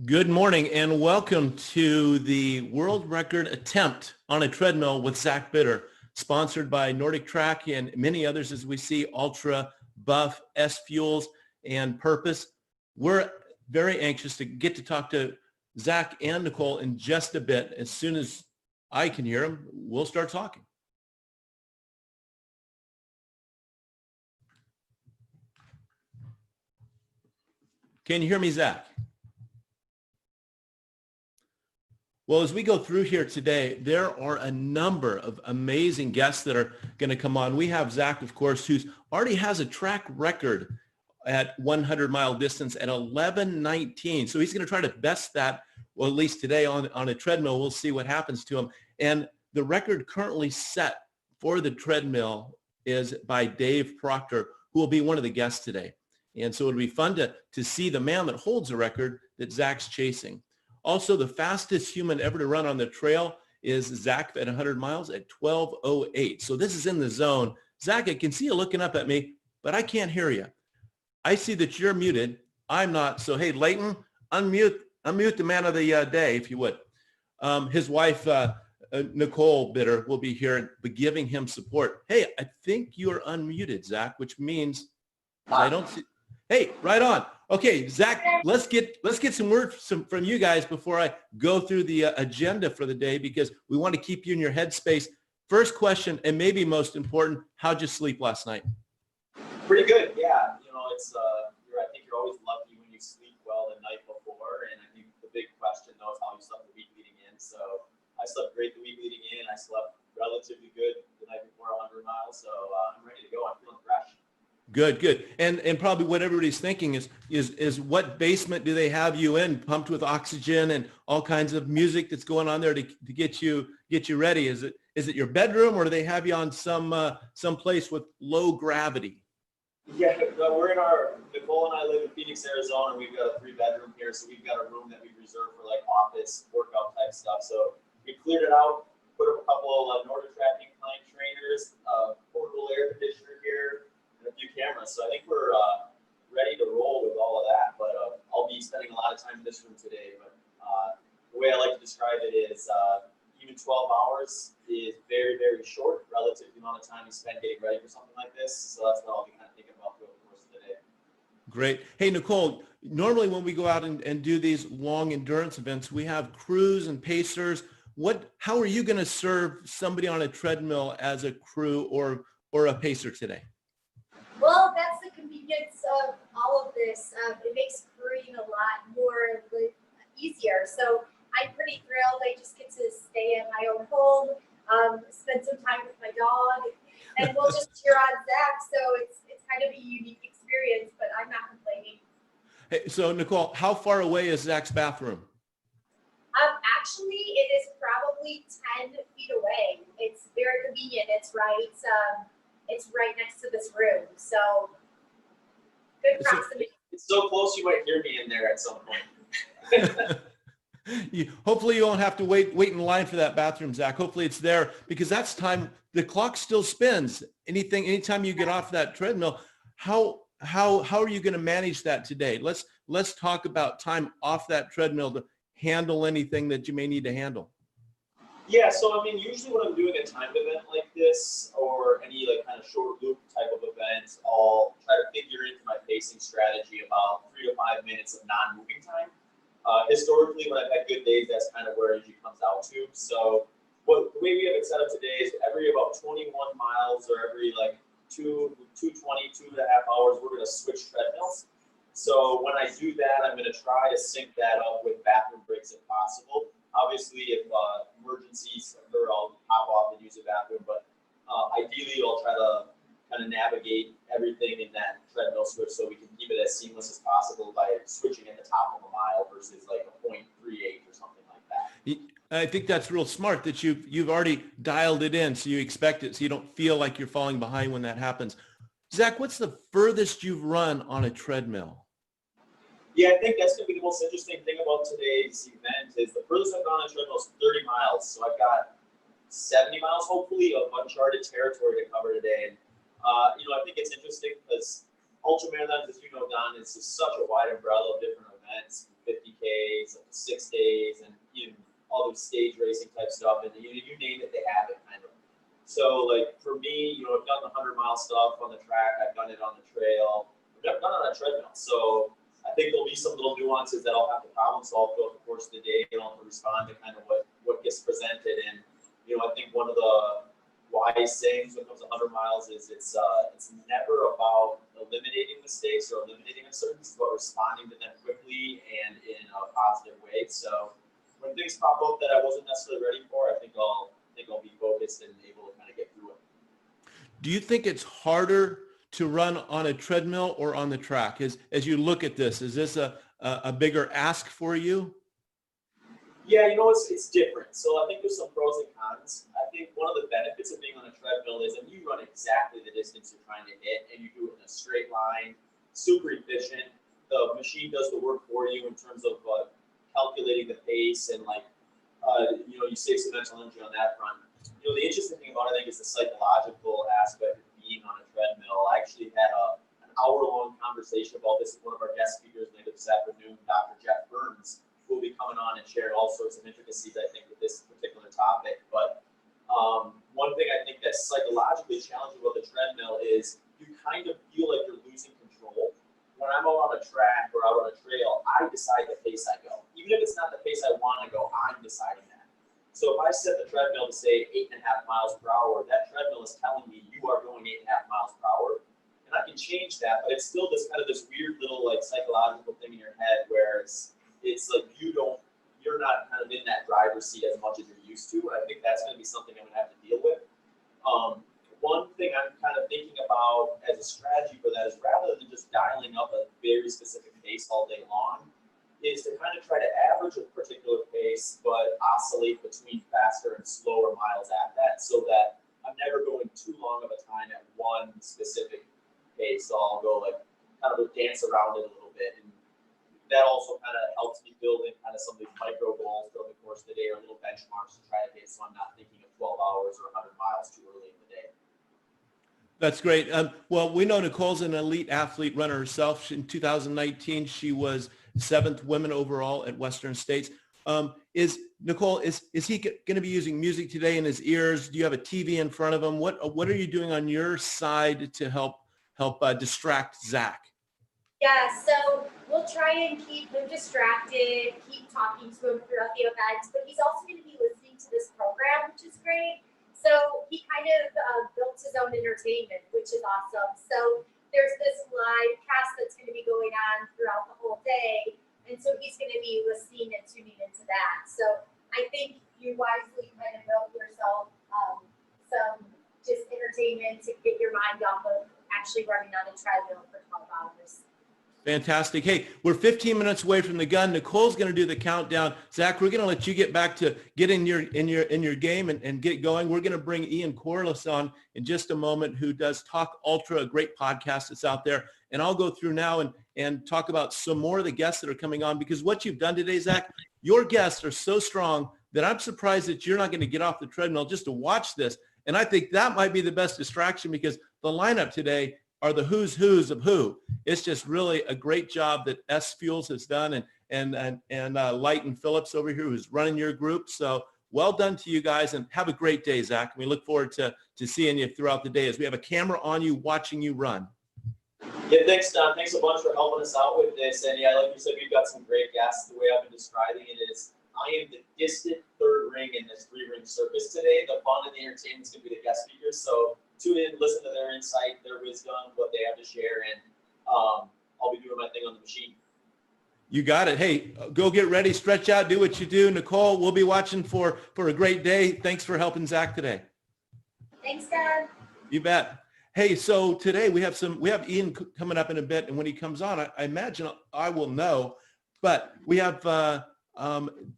Good morning and welcome to the world record attempt on a treadmill with Zach Bitter, sponsored by Nordic Track and many others as we see Ultra, Buff, SFuels, and Purpose. We're very anxious to get to talk to Zach and Nicole in just a bit. As soon as I can hear them, we'll start talking. Can you hear me, Zach? Well, as we go through here today, there are a number of amazing guests that are going to come on. We have Zach, of course, who already has a track record at 100-mile distance at 11:19. So he's going to try to best that, well, at least today on a treadmill. We'll see what happens to him. And the record currently set for the treadmill is by Dave Proctor, who will be one of the guests today. And so it'll be fun to see the man that holds the record that Zach's chasing. Also, the fastest human ever to run on the trail is Zach at 100 miles at 12:08. So this is in the zone. Zach, I can see you looking up at me, but I can't hear you. I see that you're muted. I'm not. So, hey, Leighton, unmute the man of the day, if you would. His wife, Nicole Bitter, will be here giving him support. Hey, I think you're unmuted, Zach, which means I don't see. Hey, right on. Okay, Zach, let's get some words from you guys before I go through the agenda for the day, because we want to keep you in your headspace. First question, and maybe most important, how'd you sleep last night? Pretty good, yeah. You know, it's I think you're always lucky when you sleep well the night before, and I think the big question though is how you slept the week leading in. So I slept great the week leading in. I slept relatively good the night before 100 miles, so I'm ready to go. I'm feeling fresh. Good, good. And probably what everybody's thinking is what basement do they have you in, pumped with oxygen and all kinds of music that's going on there to get you ready? Is it your bedroom, or do they have you on some place with low gravity? Yeah, we're in Nicole and I live in Phoenix, Arizona, and we've got a 3-bedroom here, so we've got a room that we reserve for like office workout type stuff. So we cleared it out, put up a couple of Nordic Track incline trainers, portable air conditioner here, a few cameras, so I think we're ready to roll with all of that. But I'll be spending a lot of time in this room today. But the way I like to describe it is even 12 hours is very, very short relative to the amount of time you spend getting ready for something like this. So that's what I'll be kind of thinking about throughout the course of the day. Great. Hey, Nicole, normally when we go out and do these long endurance events, we have crews and pacers. How are you going to serve somebody on a treadmill as a crew or a pacer today? Well, that's the convenience of all of this. It makes crewing a lot more easier. So I'm pretty thrilled. I just get to stay at my own home, spend some time with my dog, and we'll just cheer on Zach. So it's kind of a unique experience, but I'm not complaining. Hey, so Nicole, how far away is Zach's bathroom? Actually, it is probably 10 feet away. It's very convenient. It's right next to this room, so good proximity. It's so close you might hear me in there at some point. Hopefully you won't have to wait in line for that bathroom, Zach. Hopefully it's there, because that's time. The clock still spins. Anytime you get off that treadmill, how are you going to manage that today? Let's talk about time off that treadmill to handle anything that you may need to handle. Yeah, so I mean, usually when I'm doing a timed event like this, or any like kind of short loop type of event, I'll try to figure into my pacing strategy about 3 to 5 minutes of non-moving time. Historically, when I've had good days, that's kind of where it usually comes out to. So the way we have it set up today is every about 21 miles or every like 2.5 hours, we're going to switch treadmills. So when I do that, I'm going to try to sync that up with bathroom breaks if possible. Obviously, if emergencies occur, I'll hop off and use the bathroom, but ideally, I'll try to kind of navigate everything in that treadmill switch so we can keep it as seamless as possible by switching at the top of a mile versus like a 0.38 or something like that. I think that's real smart that you've already dialed it in, so you expect it, so you don't feel like you're falling behind when that happens. Zach, what's the furthest you've run on a treadmill? Yeah, I think that's going to be the most interesting thing about today's event is the furthest I've gone on a treadmill is 30 miles. So I've got 70 miles, hopefully, of uncharted territory to cover today. And, I think it's interesting because ultra marathons, as you know, Don, it's just such a wide umbrella of different events, 50Ks, 6 days, and even all the stage racing type stuff, and you name it, they have it kind of. So like for me, I've done the 100-mile stuff on the track, I've done it on the trail, I've never done it on a treadmill. So I think there'll be some little nuances that I'll have to problem solve throughout the course of the day, and I'll have to respond to kind of what gets presented. And I think one of the wise sayings when it comes to 100 miles is it's never about eliminating mistakes or eliminating uncertainties, but responding to them quickly and in a positive way. So when things pop up that I wasn't necessarily ready for, I think I'll be focused and able to kind of get through it. Do you think it's harder to run on a treadmill or on the track? As you look at this, is this a bigger ask for you? Yeah, it's different. So I think there's some pros and cons. I think one of the benefits of being on a treadmill is that you run exactly the distance you're trying to hit, and you do it in a straight line, super efficient. The machine does the work for you in terms of calculating the pace and you save some mental energy on that front. The interesting thing about it, I think, is the psychological aspect of being on a treadmill. I actually had an hour-long conversation about this with one of our guest speakers later this afternoon, Dr. Jeff Burns, who will be coming on and sharing all sorts of intricacies, I think, with this particular topic. But one thing I think that's psychologically challenging about the treadmill is you kind of feel like you're losing control. When I'm out on a track or out on a trail, I decide the pace I go. Even if it's not the pace I want to go, I'm deciding that. So if I set the treadmill to say 8.5 miles per hour, that treadmill is telling me you are going 8.5 miles per hour. And I can change that, but it's still this weird little psychological thing in your head where it's like you're not kind of in that driver's seat as much as you're used to. And I think that's going to be something I'm going to have to deal with. One thing I'm kind of thinking about as a strategy for that is rather than just dialing up a very specific pace all day long, is to kind of try to average a particular pace, but oscillate between faster and slower miles at that, so that I'm never going too long of a time at one specific pace. So I'll go kind of dance around it a little bit, and that also kind of helps me build in kind of some of these micro goals throughout the course of the day, or little benchmarks to try to hit, so I'm not thinking of 12 hours or 100 miles too early in the day. That's great. Well, we know Nicole's an elite athlete runner herself. In 2019, she was 7th women overall at Western States. Nicole, is he going to be using music today in his ears? Do you have a TV in front of him? What are you doing on your side to help distract Zach? Yeah, so we'll try and keep him distracted, keep talking to him throughout the event, but he's also going to be listening to this program, which is great. So he kind of built his own entertainment, which is awesome. So there's this live cast that's going to be going on throughout the whole day, and so he's going to be listening and tuning into that. So I think you wisely kind of built yourself some just entertainment to get your mind off of actually running on a treadmill for 12 hours. Fantastic. Hey, we're 15 minutes away from the gun. Nicole's going to do the countdown. Zach, we're going to let you get back to get in your game and get going. We're going to bring Ian Corless on in just a moment, who does Talk Ultra, a great podcast that's out there. And I'll go through now and talk about some more of the guests that are coming on, because what you've done today, Zach, your guests are so strong that I'm surprised that you're not going to get off the treadmill just to watch this. And I think that might be the best distraction, because the lineup today are the who's of who. It's just really a great job that SFuels has done, and Lighton Phillips over here, who's running your group. So well done to you guys, and have a great day, Zach. We look forward to seeing you throughout the day as we have a camera on you watching you run. Yeah, thanks, Don. Thanks a bunch for helping us out with this. And yeah, like you said, we've got some great guests. The way I've been describing it is I am the distant third ring in this 3-ring circus today. The fun and the entertainment is going to be the guest speakers. So tune in, listen to their insight, their wisdom, what they have to share, and I'll be doing my thing on the machine. You got it. Hey, go get ready, stretch out, do what you do. Nicole, we'll be watching for a great day. Thanks for helping Zach today. Thanks, Dad. You bet. Hey, so today we have Ian coming up in a bit, and when he comes on, I imagine I will know, but we have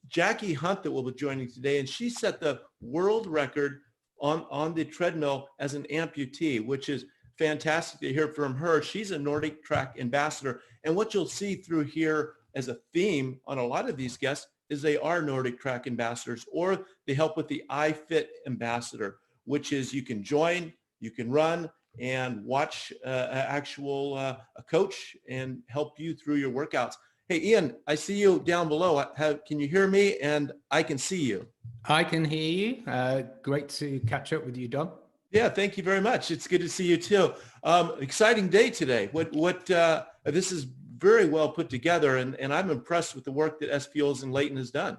Jackie Hunt that will be joining today, and she set the world record on the treadmill as an amputee, which is fantastic to hear from her. She's a Nordic Track ambassador, and what you'll see through here as a theme on a lot of these guests is they are Nordic Track ambassadors, or they help with the iFit ambassador, which is you can join, you can run, and watch an actual a coach and help you through your workouts. Hey, Ian, I see you down below. Can you hear me? And I can see you. I can hear you. Great to catch up with you, Don. Yeah, thank you very much. It's good to see you too. Exciting day today. This is very well put together, and I'm impressed with the work that SFuels and Leighton has done.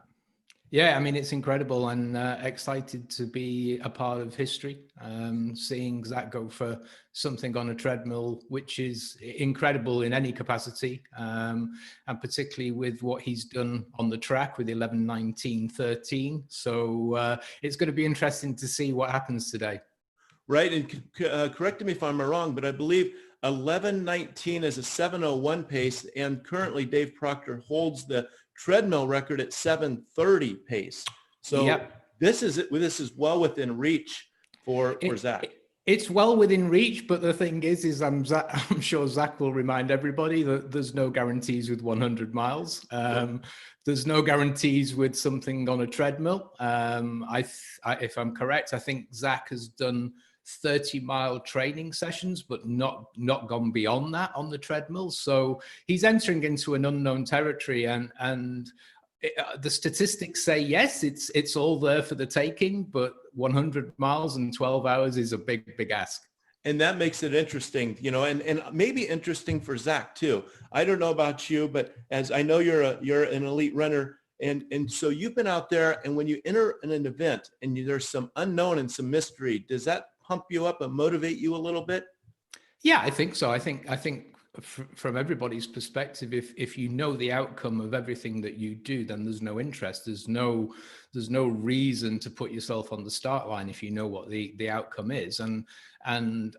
Yeah, I mean, it's incredible, and excited to be a part of history, seeing Zach go for something on a treadmill, which is incredible in any capacity, and particularly with what he's done on the track with 11:19:13. So it's going to be interesting to see what happens today. Right, and correct me if I'm wrong, but I believe 11:19 is a 7:01 pace, and currently Dave Proctor holds the treadmill record at 7:30 pace. So yep. This is well within reach for Zach. It's well within reach, but the thing is I'm sure Zach will remind everybody that there's no guarantees with 100 miles. There's no guarantees with something on a treadmill. If I'm correct, I think Zach has done 30-mile training sessions, but not gone beyond that on the treadmill. So he's entering into an unknown territory, and the statistics say, yes, it's all there for the taking, but 100 miles in 12 hours is a big ask. And that makes it interesting, and maybe interesting for Zach too. I don't know about you, but as I know you're an elite runner, and so you've been out there, and when you enter an event and there's some unknown and some mystery, does that pump you up and motivate you a little bit? Yeah, I think so. I think from everybody's perspective, if you know the outcome of everything that you do, then there's no interest. There's no reason to put yourself on the start line if you know what the outcome is. And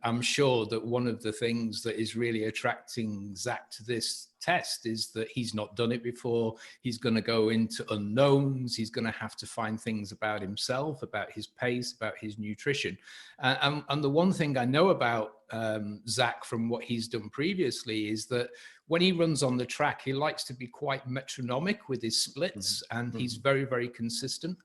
I'm sure that one of the things that is really attracting Zach to this test is that he's not done it before. He's going to go into unknowns. He's going to have to find things about himself, about his pace, about his nutrition. And the one thing I know about Zach from what he's done previously is that when he runs on the track, he likes to be quite metronomic with his splits, and he's very, very consistent.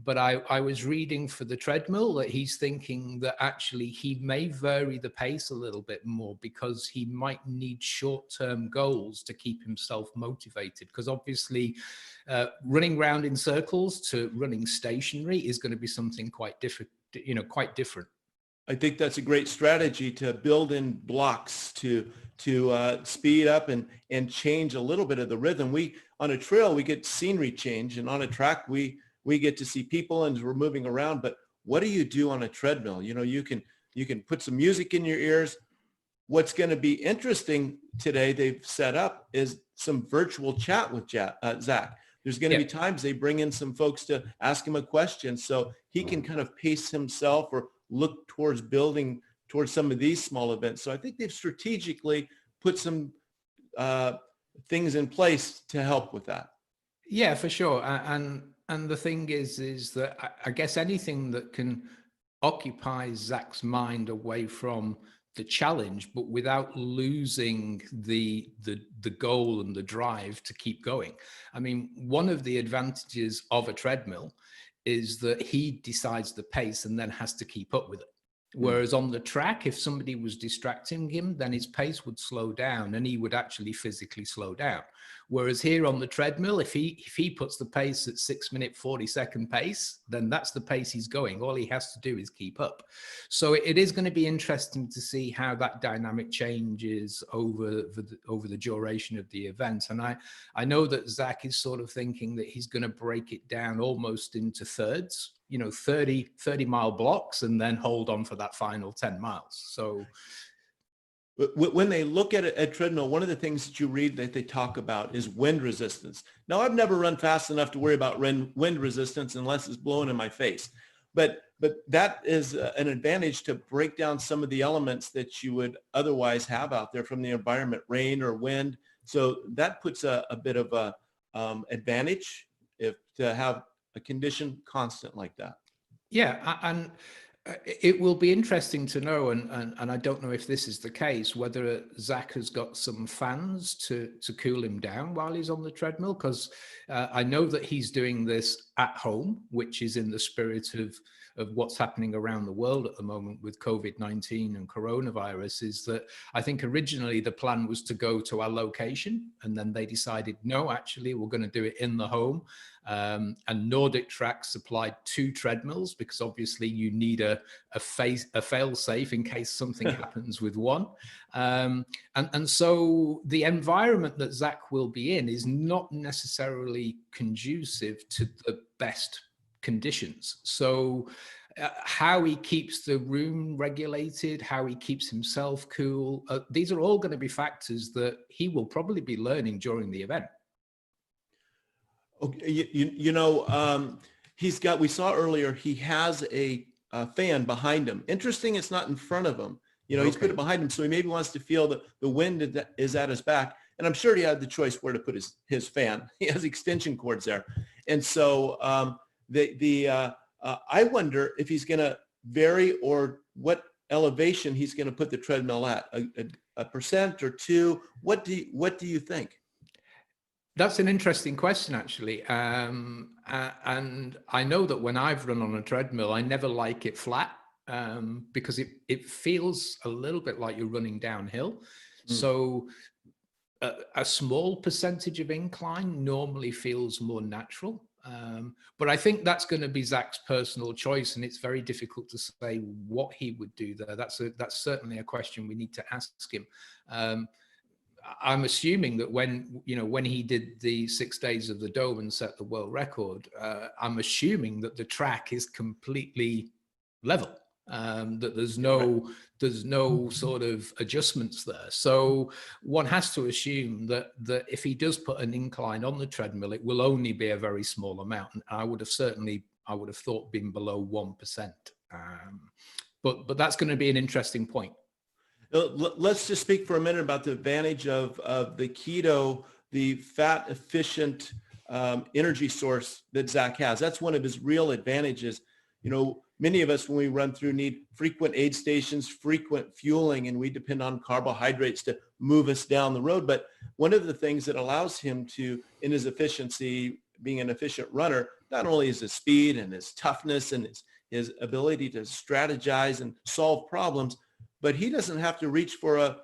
But I was reading for the treadmill that he's thinking that actually he may vary the pace a little bit more because he might need short-term goals to keep himself motivated. Because obviously running round in circles to running stationary is going to be something quite different, quite different. I think that's a great strategy to build in blocks to speed up and change a little bit of the rhythm. On a trail, we get scenery change, and on a track, we get to see people and we're moving around. But what do you do on a treadmill? You can put some music in your ears. What's going to be interesting today they've set up is some virtual chat with Zach. There's going to be times they bring in some folks to ask him a question so he can kind of pace himself or look towards building towards some of these small events. So I think they've strategically put some things in place to help with that. Yeah, for sure. And the thing is that I guess anything that can occupy Zach's mind away from the challenge, but without losing the goal and the drive to keep going. I mean, one of the advantages of a treadmill is that he decides the pace and then has to keep up with it. Whereas on the track, if somebody was distracting him, then his pace would slow down and he would actually physically slow down. Whereas here on the treadmill, if he puts the pace at 6-minute 40-second pace, then that's the pace he's going. All he has to do is keep up. So it is going to be interesting to see how that dynamic changes over the duration of the event. And I know that Zach is sort of thinking that he's going to break it down almost into thirds, 30-mile blocks, and then hold on for that final 10 miles. So when they look at a treadmill, one of the things that you read that they talk about is wind resistance. Now, I've never run fast enough to worry about wind resistance unless it's blowing in my face. But that is an advantage to break down some of the elements that you would otherwise have out there from the environment, rain or wind. So that puts a bit of a advantage to have a condition constant like that. Yeah, and it will be interesting to know, and I don't know if this is the case, whether Zach has got some fans to cool him down while he's on the treadmill, because I know that he's doing this at home, which is in the spirit what's happening around the world at the moment with COVID-19 and coronavirus is that I think originally the plan was to go to our location, and then they decided, no, actually, we're going to do it in the home. And Nordic Track supplied 2 treadmills because obviously you need a fail safe in case something happens with one. And so the environment that Zach will be in is not necessarily conducive to the best conditions. So how he keeps the room regulated, how he keeps himself cool, these are all going to be factors that he will probably be learning during the event. Okay, we saw earlier, he has a fan behind him. Interesting, it's not in front of him. He's put it behind him, so he maybe wants to feel that the wind is at his back. And I'm sure he had the choice where to put his fan. He has extension cords there. And so I wonder if he's going to vary or what elevation he's going to put the treadmill at, a percent or 2. What do you think? That's an interesting question, actually. And I know that when I've run on a treadmill, I never like it flat because it feels a little bit like you're running downhill. So a small percentage of incline normally feels more natural. But I think that's going to be Zach's personal choice, and it's very difficult to say what he would do there. That's certainly a question we need to ask him. I'm assuming that when he did the 6 days of the Dome and set the world record, I'm assuming that the track is completely level, that there's no sort of adjustments there. So one has to assume that if he does put an incline on the treadmill, it will only be a very small amount. And I would have thought been below 1%. But that's going to be an interesting point. Let's just speak for a minute about the advantage of the keto, the fat efficient energy source that Zach has. That's one of his real advantages. Many of us, when we run through, need frequent aid stations, frequent fueling, and we depend on carbohydrates to move us down the road. But one of the things that allows him to, in his efficiency, being an efficient runner, not only is his speed and his toughness and his ability to strategize and solve problems, but he doesn't have to reach for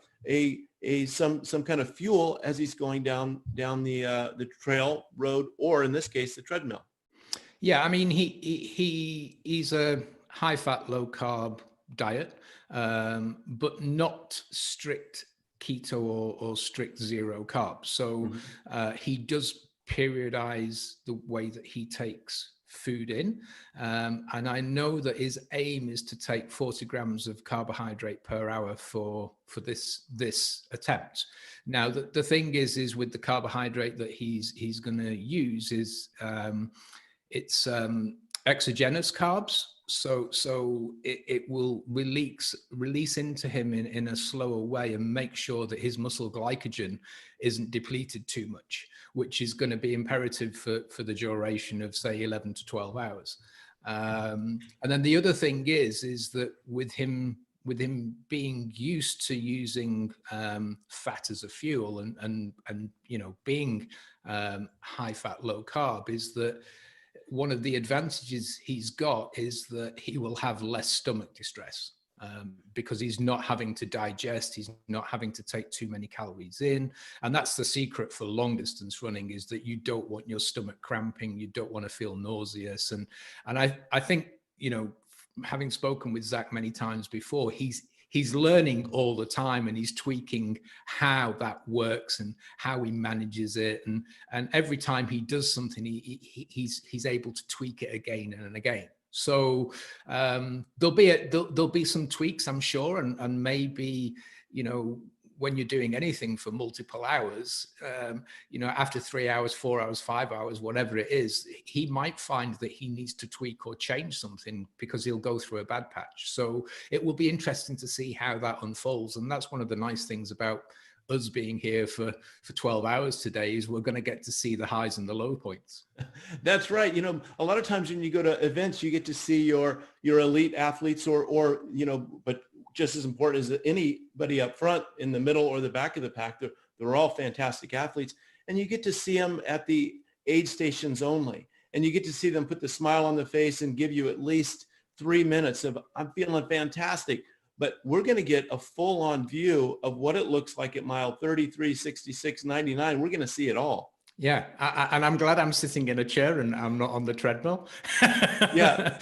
some kind of fuel as he's going down the trail, road, or in this case, the treadmill. Yeah, I mean, he's a high fat, low carb diet, but not strict keto or strict zero carbs. So he does periodize the way that he takes food in. And I know that his aim is to take 40 grams of carbohydrate per hour for this attempt. Now, the thing is with the carbohydrate that he's going to use is it's exogenous carbs. So it will release into him in a slower way and make sure that his muscle glycogen isn't depleted too much, which is going to be imperative for the duration of, say, 11 to 12 hours. And then the other thing is that with him being used to using fat as a fuel and being high fat, low carb, is that one of the advantages he's got is that he will have less stomach distress because he's not having to digest, he's not having to take too many calories in. And that's the secret for long distance running, is that you don't want your stomach cramping, you don't want to feel nauseous. And I think, having spoken with Zach many times before, he's learning all the time, and he's tweaking how that works and how he manages it. And every time he does something, he's able to tweak it again and again. So there'll be some tweaks, I'm sure, and maybe when you're doing anything for multiple hours, after 3 hours, 4 hours, 5 hours, whatever it is, he might find that he needs to tweak or change something because he'll go through a bad patch. So it will be interesting to see how that unfolds. And that's one of the nice things about us being here for 12 hours today, is we're going to get to see the highs and the low points. That's right. A lot of times when you go to events, you get to see your elite athletes or but just as important as anybody up front, in the middle, or the back of the pack, they're all fantastic athletes. And you get to see them at the aid stations only. And you get to see them put the smile on the face and give you at least 3 minutes of I'm feeling fantastic. But we're going to get a full-on view of what it looks like at mile 33, 66, 99. We're going to see it all. Yeah, and I'm glad I'm sitting in a chair and I'm not on the treadmill. Yeah,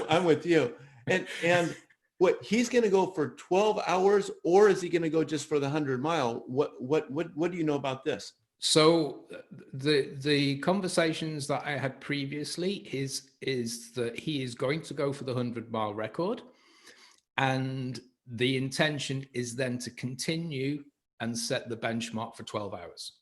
I'm with you. And what he's going to go for 12 hours, or is he going to go just for the 100-mile? What do you know about this? So the conversations that I had previously is that he is going to go for the 100-mile record, and the intention is then to continue and set the benchmark for 12 hours.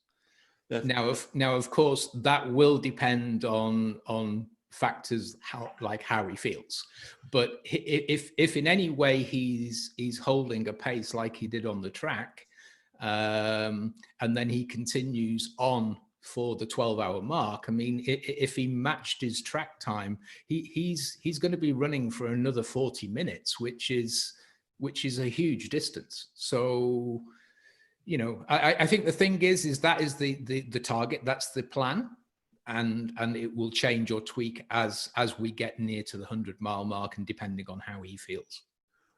Now, of course, that will depend on factors how he feels. But if in any way he's holding a pace like he did on the track, and then he continues on for the 12-hour mark, I mean, if he matched his track time, he's going to be running for another 40 minutes, which is a huge distance. So, you know, I think the thing is that is the target, that's the plan, and it will change or tweak as we get near to the 100-mile mark and depending on how he feels.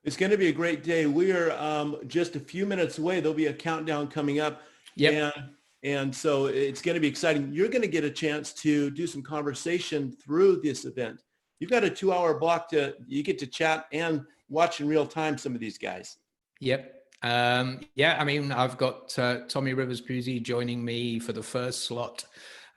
It's going to be a great day. We are just a few minutes away. There'll be a countdown coming up. Yep. And so it's going to be exciting. You're going to get a chance to do some conversation through this event. You've got a 2-hour block you get to chat and watch in real time some of these guys. Yep. Yeah, I mean, I've got Tommy Rivers-Puzzi joining me for the first slot.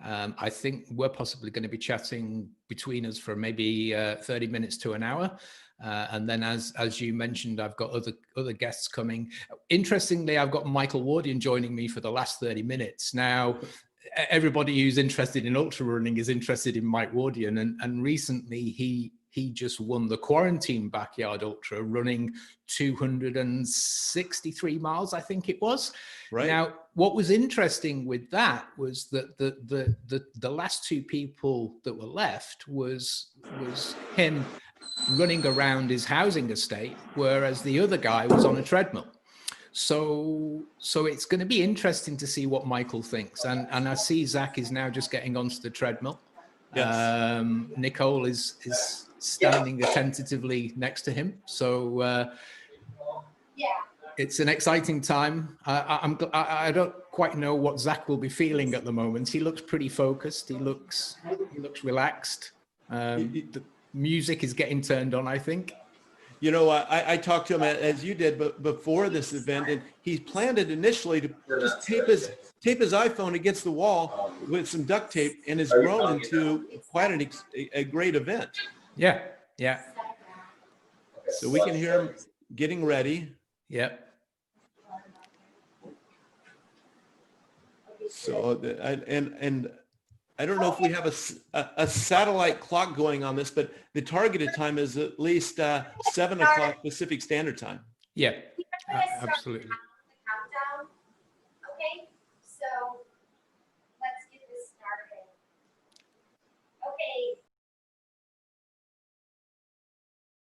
I think we're possibly going to be chatting between us for maybe 30 minutes to an hour. And then as you mentioned, I've got other guests coming. Interestingly, I've got Michael Wardian joining me for the last 30 minutes. Now, everybody who's interested in ultra running is interested in Mike Wardian. And recently he just won the Quarantine Backyard Ultra, running 263 miles, I think it was. Right. Now, what was interesting with that was that the last two people that were left was him running around his housing estate, whereas the other guy was on a treadmill. So it's going to be interesting to see what Michael thinks. And I see Zach is now just getting onto the treadmill. Yes. Nicole is standing attentively next to him. So it's an exciting time. I don't quite know what Zach will be feeling at the moment. He looks pretty focused. He looks relaxed. The music is getting turned on, I think. You know, I talked to him as you did, but before this event, and he planned it initially to just tape his iPhone against the wall with some duct tape, and has grown into quite a great event. Yeah, yeah. So we can hear him getting ready. Yep. So and I don't know if we have a satellite clock going on this, but the targeted time is at least 7 o'clock Pacific Standard Time. Yeah, absolutely.